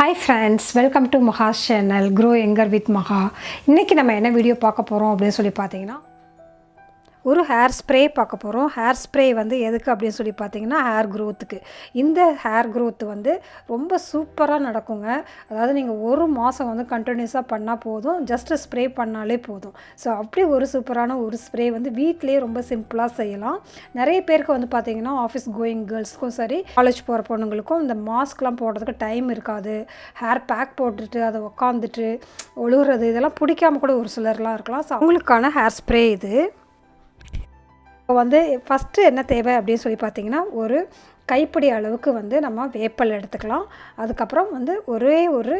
Hi friends, welcome to MAHA's channel Grow Younger with MAHA. இன்னைக்கு நம்ம என்ன video பார்க்க போறோம் அப்படினு சொல்லி பாத்தீங்கன்னா ஒரு ஹேர் ஸ்ப்ரே பார்க்க போறோம். ஹேர் ஸ்ப்ரே வந்து எதுக்கு அப்படினு சொல்லி பாத்தீங்கன்னா ஹேர் growthக்கு. இந்த ஹேர் growth வந்து ரொம்ப சூப்பரா நடக்குங்க. அதாவது நீங்க ஒரு மாசம் வந்து கண்டினியூஸா பண்ணா போதும். ஜஸ்ட் ஸ்ப்ரே பண்ணாலே போதும். சோ அப்படி ஒரு சூப்பரான ஒரு ஸ்ப்ரே வந்து வீட்லயே ரொம்ப சிம்பிளா செய்யலாம். நிறைய பேருக்கு வந்து பாத்தீங்கன்னா ஆபீஸ் கோயிங் गर्ल्सக்கும் சரி, காலேஜ் போற பொண்ணுங்களுக்கும் இந்த மாஸ்க்லாம் போடுறதுக்கு டைம் இருக்காது. ஹேர் பேக் போட்டுட்டு அத உட்கார்ந்துட்டு ஒழுகுறது இதெல்லாம் பிடிக்காம கூட ஒரு சிலர்லாம் இருக்கலாம். சோ அவங்களுக்கான ஹேர் ஸ்ப்ரே இது. வந்து ஃபஸ்ட்டு என்ன தேவை அப்படின்னு சொல்லி பார்த்தீங்கன்னா ஒரு கைப்பிடி அளவுக்கு வந்து நம்ம வேப்பல் எடுத்துக்கலாம். அதுக்கப்புறம் வந்து ஒரே ஒரு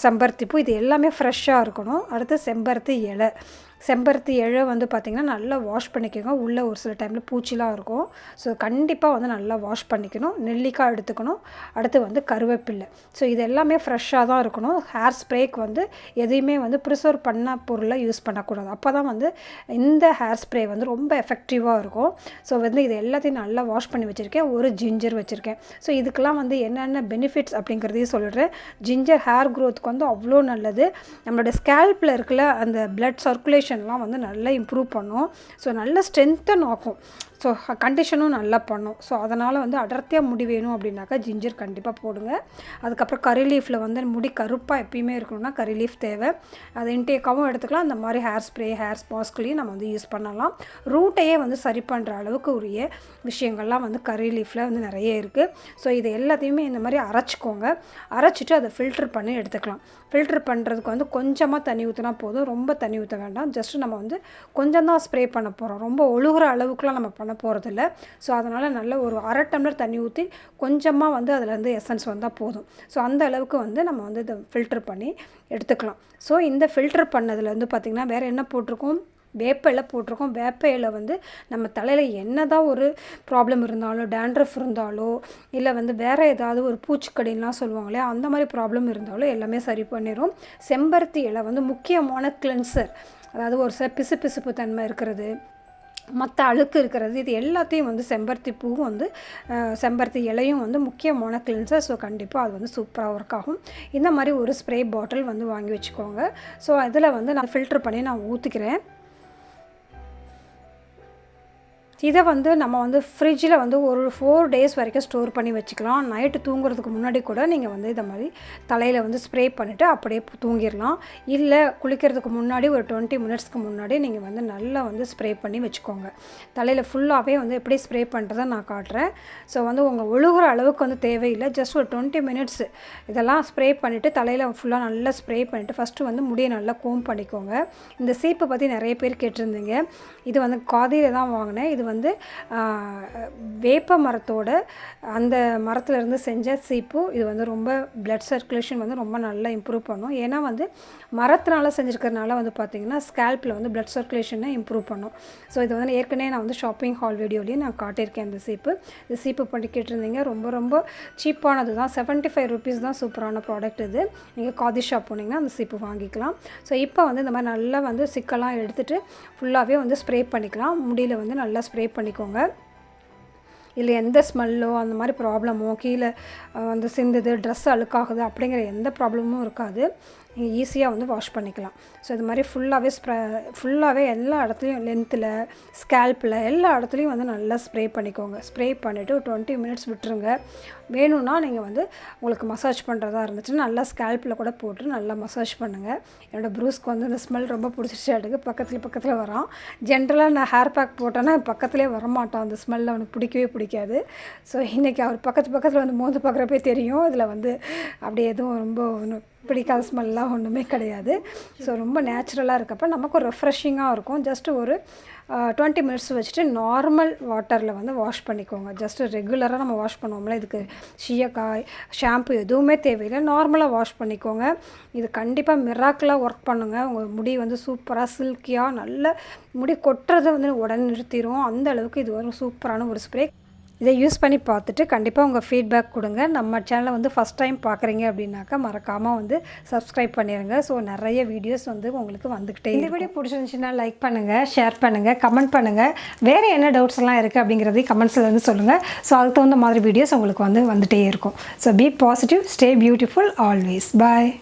செம்பருத்தி பூ, இது எல்லாமே ஃப்ரெஷ்ஷாக இருக்கணும். அடுத்து செம்பருத்தி இலை. செம்பருத்தி இலை வந்து பார்த்திங்கன்னா நல்லா வாஷ் பண்ணிக்கோங்க. உள்ளே ஒரு சில டைமில் பூச்சிலாம் இருக்கும். ஸோ கண்டிப்பாக வந்து நல்லா வாஷ் பண்ணிக்கணும். நெல்லிக்காய் எடுத்துக்கணும். அடுத்து வந்து கருவேப்பில்லை. ஸோ இது எல்லாமே ஃப்ரெஷ்ஷாக தான் இருக்கணும். ஹேர் ஸ்ப்ரேக்கு வந்து எதையுமே வந்து ப்ரிசர்வ் பண்ண பொருளை யூஸ் பண்ணக்கூடாது. அப்போ தான் வந்து இந்த ஹேர் ஸ்ப்ரே வந்து ரொம்ப எஃபெக்டிவாக இருக்கும். ஸோ வந்து இது எல்லாத்தையும் நல்லா வாஷ் பண்ணி வச்சுருக்கேன். ஒரு ஜிஞ்சர் வச்சுருக்கேன். ஸோ இதுக்கெல்லாம் வந்து என்னென்ன பெனிஃபிட்ஸ் அப்படிங்கிறதையும் சொல்லிடுறேன். ஜிஞ்சர் ஹேர் க்ரோத்துக்கு வந்து அவ்வளோ நல்லது. நம்மளோட ஸ்கேல்பில் இருக்கிற அந்த பிளட் சர்க்குலேஷன்லாம் வந்து நல்லா இம்ப்ரூவ் பண்ணும். ஸோ நல்ல ஸ்ட்ரென்த்தன் ஆக்கும். ஸோ கண்டிஷனும் நல்லா பண்ணும். ஸோ அதனால் வந்து அடர்த்தியாக முடி வேணும் அப்படின்னாக்கா ஜிஞ்சர் கண்டிப்பாக போடுங்க. அதுக்கப்புறம் கரி லீஃபில் வந்து முடி கருப்பாக எப்பயுமே இருக்கணும்னா கரி லீஃப் தேவை. அதை இன்டேக்காகவும் எடுத்துக்கலாம். அந்த மாதிரி ஹேர் ஸ்ப்ரே ஹேர் மாஸ்க்லேயும் நம்ம வந்து யூஸ் பண்ணலாம். ரூட்டையே வந்து சரி பண்ணுற அளவுக்கு உரிய விஷயங்கள்லாம் வந்து கரி லீஃபில் வந்து நிறைய இருக்குது. ஸோ இது எல்லாத்தையுமே இந்த மாதிரி அரைச்சிக்கோங்க. அரைச்சிட்டு அதை ஃபில்ட்ரு பண்ணி எடுத்துக்கலாம். ஃபில்ட்ரு பண்ணுறதுக்கு வந்து கொஞ்சமாக தண்ணி ஊற்றினா போதும். ரொம்ப தண்ணி ஊற்ற வேண்டாம். ஜஸ்ட்டு நம்ம வந்து கொஞ்சம் தான் ஸ்ப்ரே பண்ண போகிறோம். ரொம்ப ஒழுகுற அளவுக்குலாம் நம்ம பண்ண போகிறதில்ல. ஸோ அதனால் நல்ல ஒரு அரை டம்ளர் தண்ணி ஊற்றி கொஞ்சமாக வந்து அதிலேருந்து எசன்ஸ் வந்தால் போதும். ஸோ அந்த அளவுக்கு வந்து நம்ம வந்து இதை ஃபில்ட்ரு பண்ணி எடுத்துக்கலாம். ஸோ இந்த ஃபில்ட்ரு பண்ணதில் வந்து பார்த்திங்கன்னா வேறு என்ன போட்டிருக்கோம், வேப்ப இலை போட்டிருக்கோம். வேப்ப இலை வந்து நம்ம தலையில் என்ன தான் ஒரு ப்ராப்ளம் இருந்தாலோ, டேண்ட்ரஃப் இருந்தாலோ, இல்லை வந்து வேறு ஏதாவது ஒரு பூச்சிக்கடின்லாம் சொல்லுவாங்களே அந்த மாதிரி ப்ராப்ளம் இருந்தாலோ எல்லாமே சரி பண்ணிடும். செம்பருத்தி இலை வந்து முக்கியமான கிளென்சர். அதாவது ஒரு சில பிசுப்பு தன்மை இருக்கிறது, மற்ற அழுக்கு இருக்கிறது, இது எல்லாத்தையும் வந்து செம்பருத்தி பூவும் வந்து செம்பருத்தி இலையும் வந்து முக்கியமான கிளென்சர். ஸோ கண்டிப்பாக அது வந்து சூப்பராக ஒர்க் ஆகும். இந்த மாதிரி ஒரு ஸ்ப்ரே பாட்டில் வந்து வாங்கி வச்சுக்கோங்க. ஸோ அதில் வந்து நான் ஃபில்ட்ரு பண்ணி நான் ஊற்றிக்கிறேன். இதை வந்து நம்ம வந்து ஃப்ரிட்ஜில் வந்து ஒரு 4 days வரைக்கும் ஸ்டோர் பண்ணி வச்சுக்கலாம். நைட்டு தூங்குறதுக்கு முன்னாடி கூட நீங்கள் வந்து இதை மாதிரி தலையில் வந்து ஸ்ப்ரே பண்ணிவிட்டு அப்படியே தூங்கிடலாம். இல்லை குளிக்கிறதுக்கு முன்னாடி ஒரு 20 minutesக்கு முன்னாடி நீங்கள் வந்து நல்லா வந்து ஸ்ப்ரே பண்ணி வச்சுக்கோங்க. தலையில் ஃபுல்லாகவே வந்து எப்படி ஸ்ப்ரே பண்ணுறதை நான் காட்டுறேன். ஸோ வந்து உங்கள் ஒழுகுற அளவுக்கு வந்து தேவையில்லை. ஜஸ்ட் ஒரு 20 minutes இதெல்லாம் ஸ்ப்ரே பண்ணிவிட்டு தலையில் ஃபுல்லாக நல்லா ஸ்ப்ரே பண்ணிவிட்டு ஃபஸ்ட்டு வந்து முடியை நல்லா கோம் பண்ணிக்கோங்க. இந்த சீப்பை பற்றி நிறைய பேர் கேட்டிருந்தீங்க. இது வந்து காதியில் தான் வாங்கினேன். இது வந்து வேப்ப மரத்தோட அந்த மரத்துலேருந்து செஞ்ச சீப்பு. இது வந்து ரொம்ப பிளட் சர்க்குலேஷன் வந்து ரொம்ப நல்லா இம்ப்ரூவ் பண்ணும். ஏன்னா வந்து மரத்தினால செஞ்சுருக்கிறதுனால வந்து பார்த்திங்கன்னா ஸ்கேல்பில் வந்து பிளட் சர்க்குலேஷனை இம்ப்ரூவ் பண்ணும். ஸோ இது வந்து ஏற்கனவே நான் வந்து ஷாப்பிங் ஹால் வீடியோலையும் நான் காட்டியிருக்கேன். இந்த சீப்பு பண்ணி கேட்டிருந்தீங்க. ரொம்ப சீப்பானது தான். 75 rupees தான். சூப்பரான ப்ராடக்ட் இது. நீங்கள் காதி ஷாப் போனீங்கன்னா அந்த சீப்பு வாங்கிக்கலாம். ஸோ இப்போ வந்து இந்த மாதிரி நல்லா வந்து சிக்கெல்லாம் எடுத்துகிட்டு ஃபுல்லாகவே வந்து ஸ்ப்ரே பண்ணிக்கலாம். முடியில் வந்து நல்லா ஸ்ப்ரே பண்ணிக்கோங்க. இல்லை எந்த ஸ்மெல்லோ அந்த மாதிரி ப்ராப்ளமோ, கீழே வந்து சிந்துது, ட்ரெஸ் அழுக்காகுது அப்படிங்கிற எந்த ப்ராப்ளமும் இருக்காது. நீங்கள் ஈஸியாக வந்து வாஷ் பண்ணிக்கலாம். ஸோ இது மாதிரி ஃபுல்லாகவே எல்லா இடத்துலையும் லென்த்தில், ஸ்கேல்பில் எல்லா இடத்துலையும் வந்து நல்லா ஸ்ப்ரே பண்ணிக்கோங்க. ஸ்ப்ரே பண்ணிவிட்டு ஒரு 20 minutes விட்டுருங்க. வேணும்னா நீங்கள் வந்து உங்களுக்கு மசாஜ் பண்ணுறதா இருந்துச்சுன்னா நல்லா ஸ்கேல்பில் கூட போட்டு நல்லா மசாஜ் பண்ணுங்கள். என்னோடய ப்ரூஸ்க்கு வந்து இந்த ஸ்மெல் ரொம்ப பிடிச்சிச்சு. அடுக்கு பக்கத்தில் வரான். ஜென்ரலாக நான் ஹேர் பேக் போட்டேன்னா பக்கத்துலேயே வரமாட்டான். அந்த ஸ்மெல் அவனுக்கு பிடிக்கவே பிடிக்காது. ஸோ இன்றைக்கி அவர் பக்கத்தில் வந்து மோந்து பார்க்குறப்பே தெரியும். இதில் வந்து அப்படி எதுவும் ரொம்ப ஒன்றும் பிடிக்காத ஸ்மெல்லாம் ஒன்றுமே கிடையாது. ஸோ ரொம்ப நேச்சுரலாக இருக்கப்போ நமக்கு ஒரு ரெஃப்ரெஷிங்காக இருக்கும். ஜஸ்ட்டு ஒரு 20 minutes வச்சுட்டு நார்மல் வாட்டரில் வந்து வாஷ் பண்ணிக்கோங்க. ஜஸ்ட்டு ரெகுலராக நம்ம வாஷ் பண்ணுவோம்ல, இதுக்கு சீயக்காய் ஷாம்பு எதுவுமே தேவையில்லை. நார்மலாக வாஷ் பண்ணிக்கோங்க. இது கண்டிப்பாக மிராக்கிளாக ஒர்க் பண்ணுங்க. உங்கள் முடி வந்து சூப்பராக சில்கியாக நல்ல முடி கொட்டுறதை வந்து உடனே நிறுத்திடும். அந்த அளவுக்கு இது ஒரு சூப்பரான ஒரு ஸ்ப்ரே. இதை யூஸ் பண்ணி பார்த்துட்டு கண்டிப்பாக உங்கள் ஃபீட்பேக் கொடுங்க. நம்ம சேனலை வந்து ஃபஸ்ட் டைம் பார்க்குறீங்க அப்படின்னாக்கா மறக்காமல் வந்து சப்ஸ்கிரைப் பண்ணிடுங்க. ஸோ நிறைய வீடியோஸ் வந்து உங்களுக்கு வந்துக்கிட்டே. இந்த வீடியோ பிடிச்சிருந்துச்சுன்னா லைக் பண்ணுங்கள், ஷேர் பண்ணுங்கள், கமெண்ட் பண்ணுங்கள். வேறு என்ன டவுட்ஸ் எல்லாம் இருக்குது அப்படிங்கிறதையும் கமெண்ட்ஸில் வந்து சொல்லுங்கள். ஸோ அதுக்கு தகுந்த மாதிரி வீடியோஸ் உங்களுக்கு வந்துகிட்டே இருக்கும். So be positive, stay beautiful always. Bye.